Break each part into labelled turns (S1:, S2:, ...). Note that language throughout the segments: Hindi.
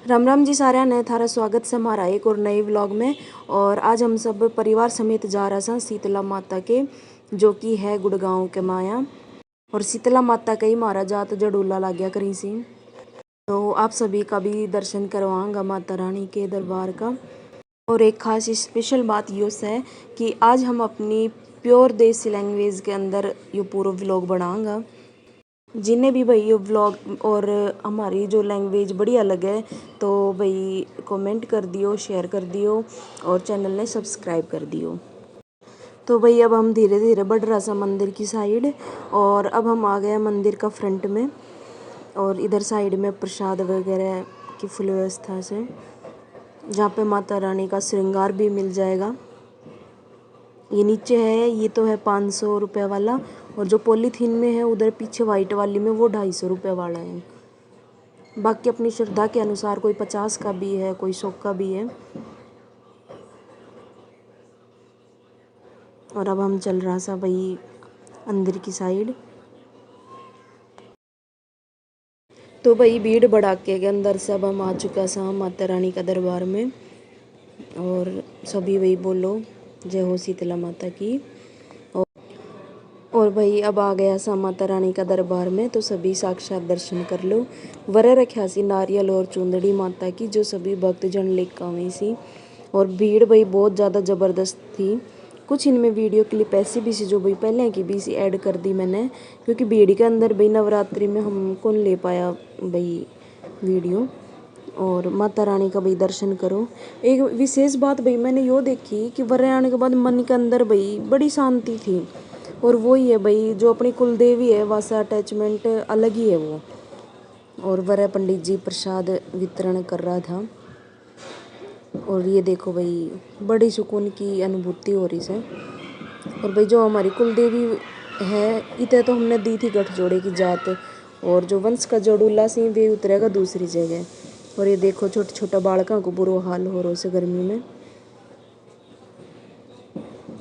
S1: राम राम जी सारा ने थारा स्वागत से हमारा एक और नए व्लॉग में। और आज हम सब परिवार समेत जा रहा था शीतला माता के, जो कि है गुड़गांव के माया। और शीतला माता का ही मारा जात जड़ूला ला गया करी सी, तो आप सभी का भी दर्शन करवाऊंगा माता रानी के दरबार का। और एक खास स्पेशल बात यो है कि आज हम अपनी प्योर देसी लैंग्वेज के अंदर ये पूरा व्लॉग बनाऊंगा। जिन्हें भी भाई ये व्लॉग और हमारी जो लैंग्वेज बड़ी अलग है, तो भाई कमेंट कर दियो, शेयर कर दियो और चैनल ने सब्सक्राइब कर दियो। तो भाई अब हम धीरे धीरे बढ़ रहा था मंदिर की साइड, और अब हम आ गए मंदिर का फ्रंट में। और इधर साइड में प्रसाद वगैरह की फुल व्यवस्था से, जहाँ पे माता रानी का श्रृंगार भी मिल जाएगा। ये नीचे है, ये तो है 500 रुपये वाला, और जो पॉलीथीन में है उधर पीछे वाइट वाली में वो 250 रुपये वाला है। बाकी अपनी श्रद्धा के अनुसार कोई 50 का भी है, कोई 100 का भी है। और अब हम चल रहा सा भाई अंदर की साइड। तो भाई भीड़ भड़ाके के अंदर से अब हम आ चुका सा माता रानी का दरबार में। और सभी वही बोलो जय हो शीतला माता की। और भाई अब आ गया सा माता रानी का दरबार में, तो सभी साक्षात दर्शन कर लो। वरे रखा सी नारियल और चुंदड़ी माता की, जो सभी भक्तजन लेकर आवे सी। और भीड़ भाई बहुत ज़्यादा ज़बरदस्त थी। कुछ इनमें वीडियो क्लिप ऐसी भी सी जो भाई पहले की भी सी ऐड कर दी मैंने, क्योंकि भीड़ के अंदर भाई नवरात्रि में हम कौन ले पाया भाई वीडियो। और माता रानी का भाई दर्शन करो। एक विशेष बात भाई मैंने यो देखी कि वरे आने के बाद मन के अंदर भाई बड़ी शांति थी। और वो ही है भाई, जो अपनी कुल देवी है वहाँ से अटैचमेंट अलग ही है वो। और वरे पंडित जी प्रसाद वितरण कर रहा था। और ये देखो भाई बड़ी सुकून की अनुभूति हो रही है। और भाई जो हमारी कुल देवी है, इतने तो हमने दी थी गठजोड़े की जात, और जो वंश का जोड़ूला सी वे उतरेगा दूसरी जगह। और ये देखो छोटे छोटे बालकों को बुरा हाल हो रहा से गर्मी में।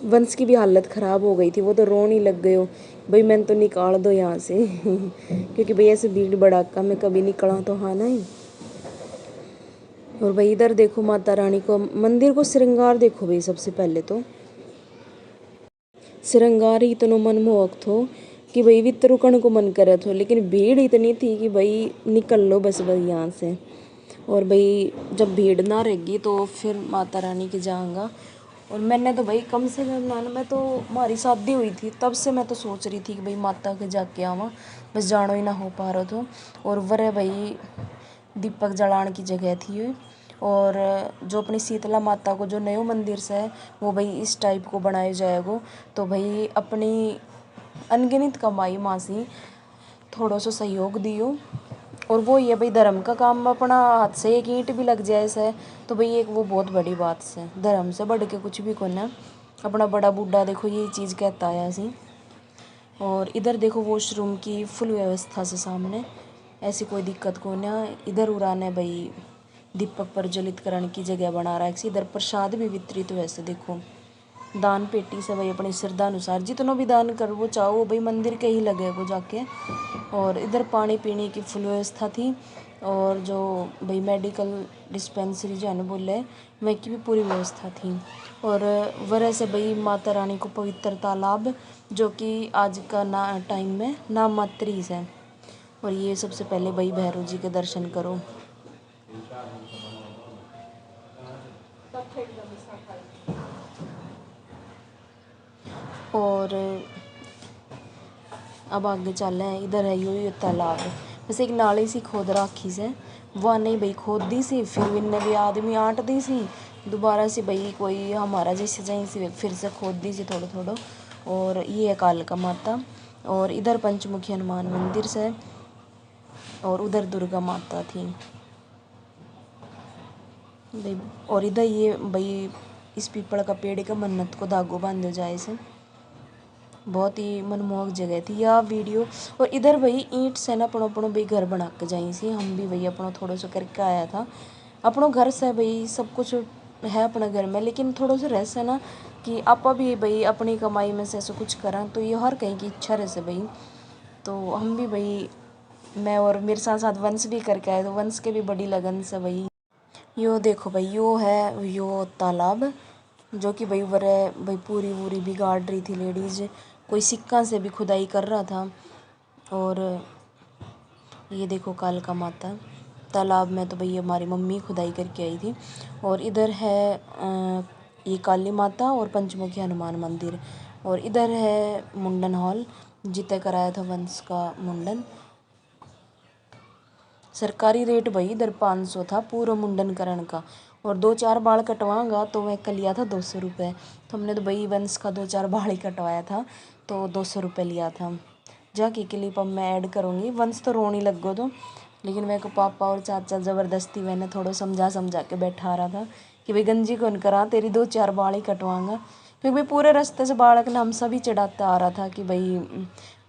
S1: वंश की भी हालत ख़राब हो गई थी, वो तो रोने लग गए हो भाई, मैंने तो निकाल दो यहाँ से क्योंकि भाई ऐसे भीड़ भड़ाका में कभी निकला तो हाँ नहीं। और भाई इधर देखो माता रानी को, मंदिर को श्रृंगार देखो भाई। सबसे पहले तो श्रृंगार ही इतना मनमोहक थो कि भाई वितर रुकने को मन करे थो, लेकिन भीड़ इतनी थी कि भाई निकल लो बस भाई यहाँ से। और भाई जब भीड़ ना रहेगी तो फिर माता रानी के जाऊँगा। और मैंने तो भाई कम से कम ना, मैं तो हमारी शादी हुई थी तब से मैं तो सोच रही थी कि भाई माता के जाके आवा, बस जानो ही ना हो पा रहा था। और वह भाई दीपक जलाने की जगह थी। और जो अपनी शीतला माता को जो नयो मंदिर से है वो भाई इस टाइप को बनाया जाएगा। तो भाई अपनी अनगिनत कमाई माँ से थोड़ा सा सहयोग दियो। और वो ये भाई धर्म का काम अपना हाथ से एक ईंट भी लग जाए से, तो भाई एक वो बहुत बड़ी बात से, धर्म से बढ़ के कुछ भी कोना। अपना बड़ा बूढ़ा देखो यही चीज़ कहता है ऐसी। और इधर देखो वॉशरूम की फुल व्यवस्था से सामने, ऐसी कोई दिक्कत को ना। इधर उड़ाने भाई दीपक प्रज्वलित करने की जगह बना रहा है। इधर प्रसाद भी वितरित तो वैसे देखो दान पेटी से भाई अपनी श्रद्धा अनुसार जितना भी दान कर वो चाहो भाई मंदिर के ही लगे वो जाके। और इधर पानी पीने की फुल व्यवस्था थी। और जो भाई मेडिकल डिस्पेंसरी जो है ना बोले, वह की भी पूरी व्यवस्था थी। और वरह से भाई माता रानी को पवित्र तालाब, जो कि आज का ना टाइम में नाम मात्र ही है। और ये सबसे पहले भाई भैरव जी के दर्शन करो। और अब आगे चल रहे हैं, इधर है ये तालाब, वैसे एक नाली सी खोद रखी से, वह नहीं भाई खोद दी सी, फिर इनने भी आदमी आट दी सी दोबारा से भाई कोई हमारा जैसे जहीं से फिर से खोद दी सी थोड़ा थोड़ा। और ये है कालिका माता। और इधर पंचमुखी हनुमान मंदिर से, और उधर दुर्गा माता थी भाई। और इधर ये भाई इस पीपल का पेड़ का मन्नत को धागो बांधो जाए से, बहुत ही मनमोहक जगह थी यह वीडियो। और इधर भाई ईंट से ना अपनों अपनों भाई घर बना के जाई सी, हम भी भाई अपनों थोड़ा सा करके आया था। अपनों घर से भाई सब कुछ है अपने घर में, लेकिन थोड़ा सा रह से ना कि आप भी भाई अपनी कमाई में से ऐसा कुछ करें, तो ये हर कहीं की इच्छा रह से भाई। तो हम भी भाई, मैं और मेरे साथ साथ वंश भी करके आए, तो वंश के भी बड़ी लगन से भाई यो देखो भाई, यो है यो तालाब, जो कि भाई वर भाई पूरी वूरी बिगाड़ रही थी लेडीज, कोई सिक्का से भी खुदाई कर रहा था। और ये देखो कालका माता, तालाब में तो भाई हमारी मम्मी खुदाई करके आई थी। और इधर है ये काली माता और पंचमुखी हनुमान मंदिर। और इधर है मुंडन हॉल, जिते कराया था वंश का मुंडन। सरकारी रेट भाई इधर 500 था पूरा मुंडन करण का, और 2-4 बाल कटवाऊंगा तो वह का लिया था 200 रुपये। तो हमने तो भाई वंश का 2-4 बाल ही कटवाया था, तो 200 रुपये लिया था। जाके क्लिप अब मैं ऐड करूँगी। वंश तो रोने लग गो तो, लेकिन मेरे को पापा और चाचा ज़बरदस्ती मैंने थोड़ा समझा के बैठा रहा था कि भाई गंजी कौन करा, तेरी 2-4 बाल ही कटवाऊंगा। क्योंकि भाई पूरे रास्ते से बालक ने हम सभी चढ़ाते आ रहा था कि भाई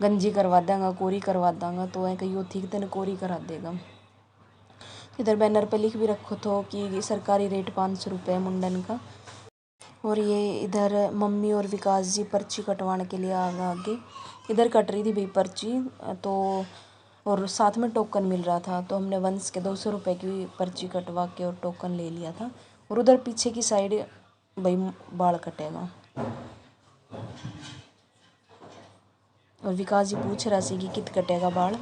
S1: गंजी करवा देंगा, कोरी करवा देंगा। तो वह कही थी कि तेने कोरी करा देगा। इधर बैनर पे लिख भी रखो तो कि सरकारी रेट 500 रुपये मुंडन का। और ये इधर मम्मी और विकास जी पर्ची कटवाने के लिए आगे इधर कट रही थी भाई पर्ची। तो और साथ में टोकन मिल रहा था, तो हमने वंश के 200 रुपये की पर्ची कटवा के और टोकन ले लिया था। और उधर पीछे की साइड भाई बाल कटेगा। और विकास जी पूछ रहा सी कि कित कटेगा बाल।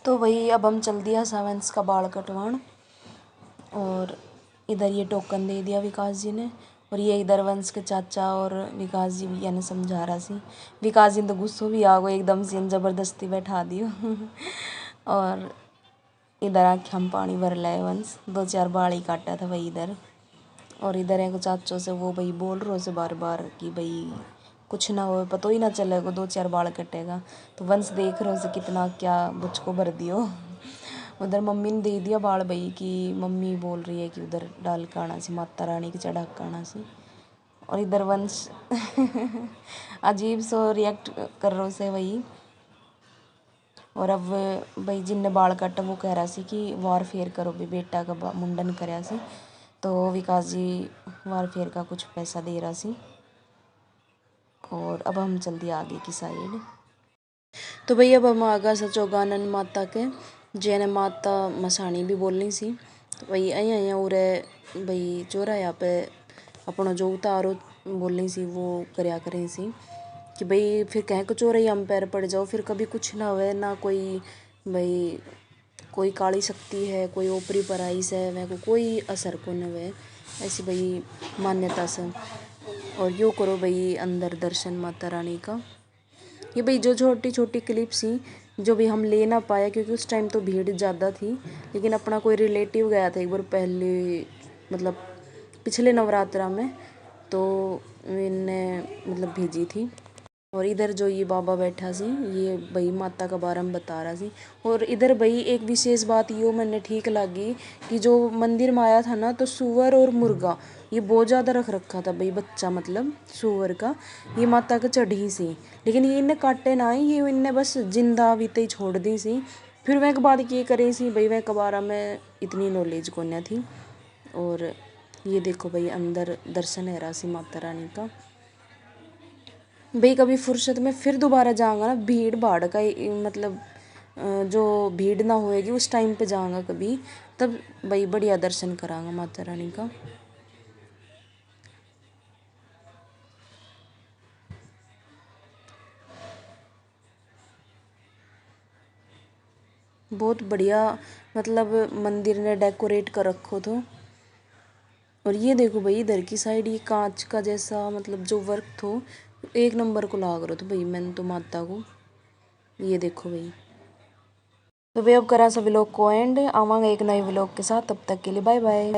S1: तो वही अब हम चल दिया वंश का बाल कटवाण। और इधर ये टोकन दे दिया विकास जी ने। और ये इधर वंश के चाचा और विकास जी भी यानी समझा रहा सी। विकास जी ने तो गुस्सो भी आ गए एकदम से, ज़बरदस्ती बैठा दियो। और इधर आँख हम पानी भर लाए वंश, 2-4 बाल ही काटा था भाई इधर। और इधर है चाचों से वो भाई बोल रहे से बार बार कि भाई कुछ ना हो, पता ही ना चलेगा 2-4 बाल कटेगा। तो वंश देख रहे हो से कितना क्या मुझको भर दियो। उधर मम्मी ने दे दिया बाल भाई कि मम्मी बोल रही है कि उधर डाल के आना सी, माता रानी की चढ़ा के आना सी। और इधर वंश अजीब सो रिएक्ट कर रहे से वही। और अब भाई जिनने बाल काटा वो कह रहा सी कि वार फेर करो भी, बेटा का मुंडन कराया सी। तो विकास जी वार फेर का कुछ पैसा दे रहा सी। और अब हम चल दिए आगे की साइड। तो भाई अब हम आगा सचोगानन माता के, जैन माता मसाणी भी बोलनी सी। तो भाई अँ उरे भाई चौराया पे अपना जो उतारो बोलनी सी वो करया करें सी कि भाई फिर कहें को चोरई हम पैर पड़ जाओ, फिर कभी कुछ ना हुए ना कोई भाई कोई काली शक्ति है, कोई ओपरी पराई से वह को कोई असर को न हुए, ऐसी भाई मान्यता से। और यो करो भाई अंदर दर्शन माता रानी का। ये भाई जो छोटी छोटी क्लिप्स ही जो भी हम ले ना पाए क्योंकि उस टाइम तो भीड़ ज़्यादा थी, लेकिन अपना कोई रिलेटिव गया था एक बार पहले, मतलब पिछले नवरात्रा में, तो इनने मतलब भेजी थी। और इधर जो ये बाबा बैठा सी ये भाई माता का बारे में बता रहा सी। और इधर भाई एक विशेष बात यो मैंने ठीक लगी कि जो मंदिर में आया था ना, तो सुअर और मुर्गा ये बहुत ज़्यादा रख रखा था भाई, बच्चा मतलब सुअर का, ये माता के चढ़ी सी। लेकिन ये इन्हें काटे ना, ये इन्हें बस जिंदा बीते ही छोड़ दी सी। फिर वह के बाद ये करे सी भाई, वह के बारे में इतनी नॉलेज को न थी। और ये देखो भाई अंदर दर्शन है रहा सी माता रानी का। भाई कभी फुर्सत में फिर दोबारा जाऊँगा ना, भीड़ भाड़ का मतलब जो भीड़ ना होएगी उस टाइम पे जाऊँगा कभी, तब भाई बढ़िया दर्शन करांगा माता रानी का। बहुत बढ़िया मतलब मंदिर ने डेकोरेट कर रखो तो। और ये देखो भाई इधर की साइड ये कांच का जैसा मतलब जो वर्क थो एक नंबर को लाग रहा था भाई, मैंने तो माता को। ये देखो भाई। तो भाई अब करा सभी लोग को एंड, आवांगे एक नए व्लॉग के साथ, तब तक के लिए बाय बाय।